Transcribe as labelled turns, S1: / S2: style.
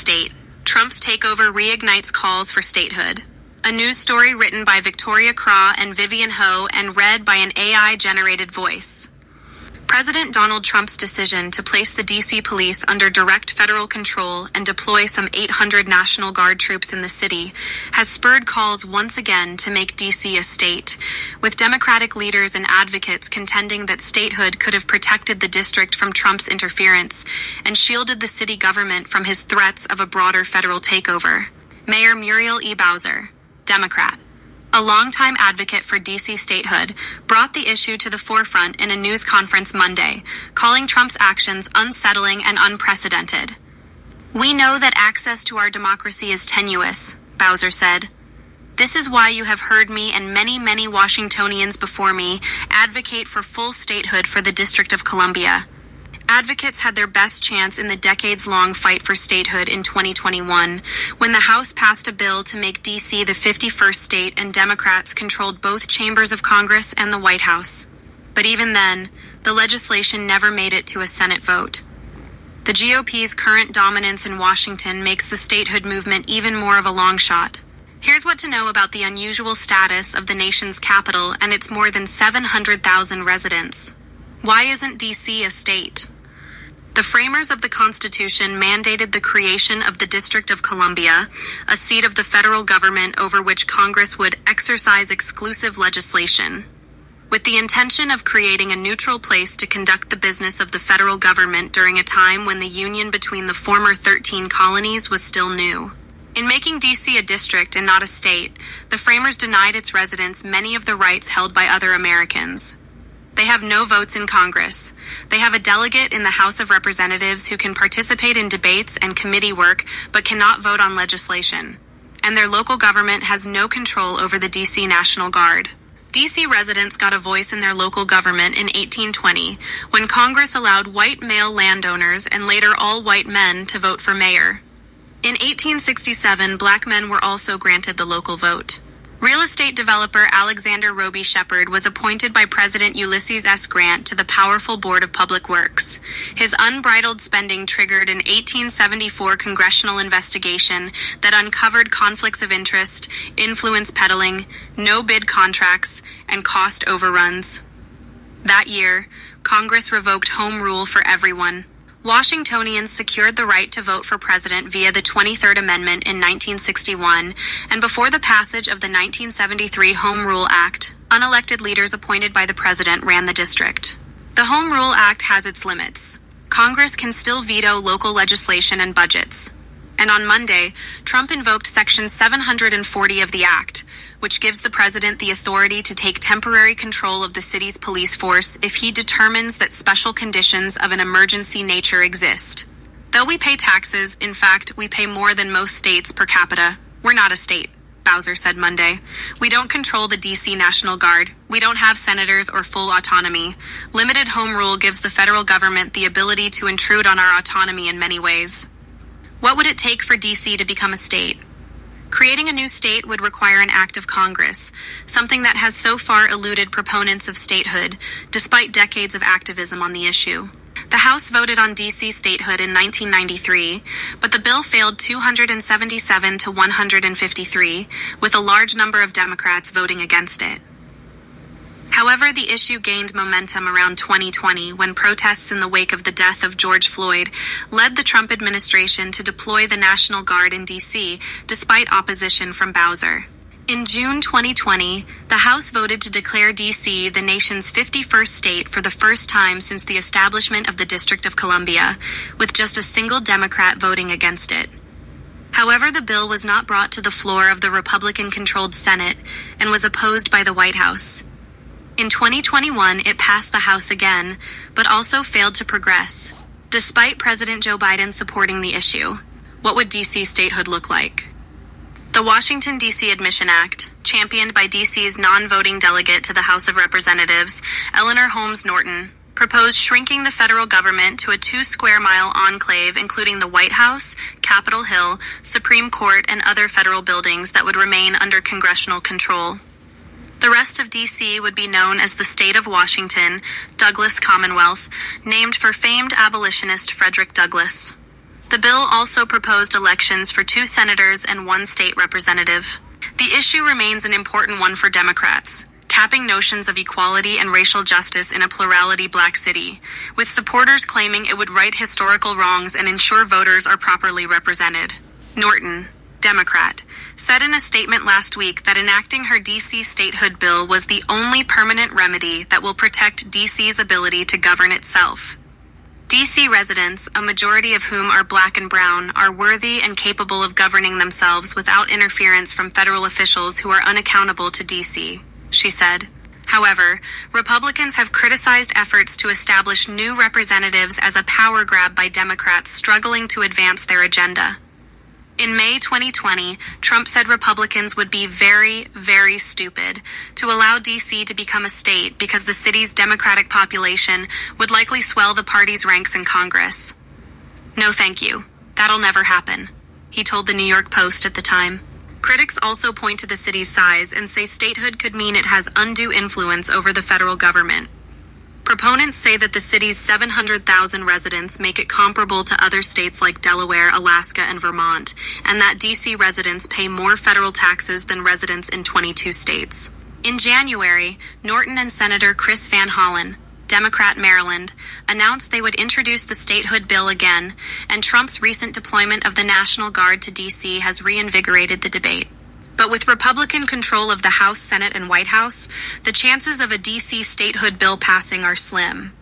S1: state. Trump's takeover reignites calls for statehood. A news story written by Victoria Craw and Vivian Ho and read by an AI-generated voice. President Donald Trump's decision to place the D.C. police under direct federal control and deploy some 800 National Guard troops in the city has spurred calls once again to make D.C. a state, with Democratic leaders and advocates contending that statehood could have protected the district from Trump's interference and shielded the city government from his threats of a broader federal takeover. Mayor Muriel E. Bowser, Democrat, a longtime advocate for D.C. statehood, brought the issue to the forefront in a news conference Monday, calling Trump's actions unsettling and unprecedented. "We know that access to our democracy is tenuous," Bowser said. "This is why you have heard me and many Washingtonians before me advocate for full statehood for the District of Columbia." Advocates had their best chance in the decades-long fight for statehood in 2021, when the House passed a bill to make D.C. the 51st state and Democrats controlled both chambers of Congress and the White House. But even then, the legislation never made it to a Senate vote. The GOP's current dominance in Washington makes the statehood movement even more of a long shot. Here's what to know about the unusual status of the nation's capital and its more than 700,000 residents. Why isn't D.C. a state? The framers of the Constitution mandated the creation of the District of Columbia, a seat of the federal government over which Congress would exercise exclusive legislation, with the intention of creating a neutral place to conduct the business of the federal government during a time when the union between the former 13 colonies was still new. In making D.C. a district and not a state, the framers denied its residents many of the rights held by other Americans. They have no votes in Congress. They have a delegate in the House of Representatives who can participate in debates and committee work but cannot vote on legislation. And their local government has no control over the D.C. National Guard. D.C. residents got a voice in their local government in 1820, when Congress allowed white male landowners and later all white men to vote for mayor. In 1867, black men were also granted the local vote. Real estate developer Alexander Roby Shepard was appointed by President Ulysses S. Grant to the powerful Board of Public Works. His unbridled spending triggered an 1874 congressional investigation that uncovered conflicts of interest, influence peddling, no-bid contracts, and cost overruns. That year, Congress revoked home rule for everyone. Washingtonians secured the right to vote for president via the 23rd Amendment in 1961, and before the passage of the 1973 Home Rule Act, unelected leaders appointed by the president ran the district. The Home Rule Act has its limits. Congress can still veto local legislation and budgets. And on Monday, Trump invoked Section 740 of the Act, which gives the president the authority to take temporary control of the city's police force if he determines that special conditions of an emergency nature exist. Though we pay taxes, in fact, we pay more than most states per capita. We're not a state, Bowser said Monday. We don't control the D.C. National Guard. We don't have senators or full autonomy. Limited home rule gives the federal government the ability to intrude on our autonomy in many ways. What would it take for D.C. to become a state? Creating a new state would require an act of Congress, something that has so far eluded proponents of statehood, despite decades of activism on the issue. The House voted on D.C. statehood in 1993, but the bill failed 277 to 153, with a large number of Democrats voting against it. However, the issue gained momentum around 2020 when protests in the wake of the death of George Floyd led the Trump administration to deploy the National Guard in D.C. despite opposition from Bowser. In June 2020, the House voted to declare D.C. the nation's 51st state for the first time since the establishment of the District of Columbia, with just a single Democrat voting against it. However, the bill was not brought to the floor of the Republican-controlled Senate and was opposed by the White House. In 2021, it passed the House again, but also failed to progress, despite President Joe Biden supporting the issue. What would D.C. statehood look like? The Washington, D.C. Admission Act, championed by D.C.'s non-voting delegate to the House of Representatives, Eleanor Holmes Norton, proposed shrinking the federal government to a 2-square-mile enclave including the White House, Capitol Hill, Supreme Court, and other federal buildings that would remain under congressional control. The rest of D.C. would be known as the State of Washington, Douglas Commonwealth, named for famed abolitionist Frederick Douglass. The bill also proposed elections for 2 senators and 1 state representative. The issue remains an important one for Democrats, tapping notions of equality and racial justice in a plurality black city, with supporters claiming it would right historical wrongs and ensure voters are properly represented. Norton, Democrat, said in a statement last week that enacting her D.C. statehood bill was the only permanent remedy that will protect D.C.'s ability to govern itself. D.C. residents, a majority of whom are black and brown, are worthy and capable of governing themselves without interference from federal officials who are unaccountable to D.C., she said. However, Republicans have criticized efforts to establish new representatives as a power grab by Democrats struggling to advance their agenda. In May 2020, Trump said Republicans would be very, very stupid to allow D.C. to become a state because the city's Democratic population would likely swell the party's ranks in Congress. No thank you. That'll never happen, he told the New York Post at the time. Critics also point to the city's size and say statehood could mean it has undue influence over the federal government. Proponents say that the city's 700,000 residents make it comparable to other states like Delaware, Alaska, and Vermont, and that D.C. residents pay more federal taxes than residents in 22 states. In January, Norton and Senator Chris Van Hollen, Democrat Maryland, announced they would introduce the statehood bill again, and Trump's recent deployment of the National Guard to D.C. has reinvigorated the debate. But with Republican control of the House, Senate, and White House, the chances of a D.C. statehood bill passing are slim.